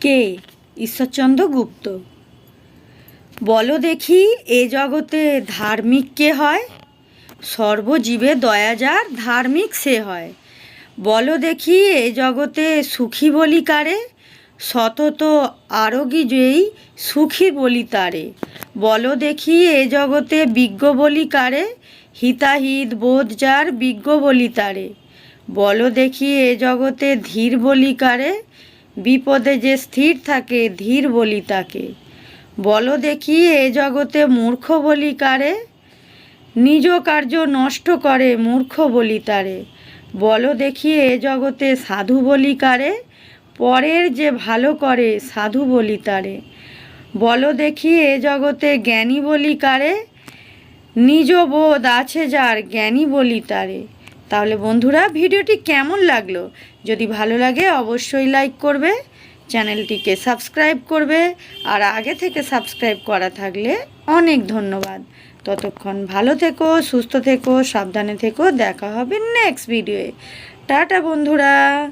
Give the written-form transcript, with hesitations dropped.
কে? ঈশ্বরচন্দ্র গুপ্ত। বলো দেখি এ জগতে ধার্মিক কে হয়? সর্বজীবে দয়া যার ধার্মিক সে হয়। বলো দেখি এ জগতে সুখী বলি কারে? সতত আরোগী যেই সুখী বলি তারে। বলো দেখি এ জগতে বিজ্ঞ বলি কারে? হিতাহিত বোধ যার বিজ্ঞ বলি তারে। বলো দেখি এ জগতে ধীর বলি কারে? বিপদে যে স্থির থাকে ধীর বলি তাকে। বলো দেখি এ জগতে মূর্খ বলি কারে? নিজ কার্য নষ্ট করে মূর্খ বলি তারে। বলো দেখি এ জগতে সাধু বলি কারে? পরের যে ভালো করে সাধু বলি তারে। বলো দেখি এ জগতে জ্ঞানী বলি কারে? নিজ বোধ আছে যার জ্ঞানী বলি তারে। তাহলে বন্ধুরা, ভিডিওটি কেমন লাগলো? যদি ভালো লাগে অবশ্যই লাইক করবে, চ্যানেলটিকে সাবস্ক্রাইব করবে, আর আগে থেকে সাবস্ক্রাইব করা থাকলে অনেক ধন্যবাদ। ততক্ষণ ভালো থেকো, সুস্থ থেকো, সাবধানে থেকো। দেখা হবে নেক্সট ভিডিওয়ে। টাটা বন্ধুরা।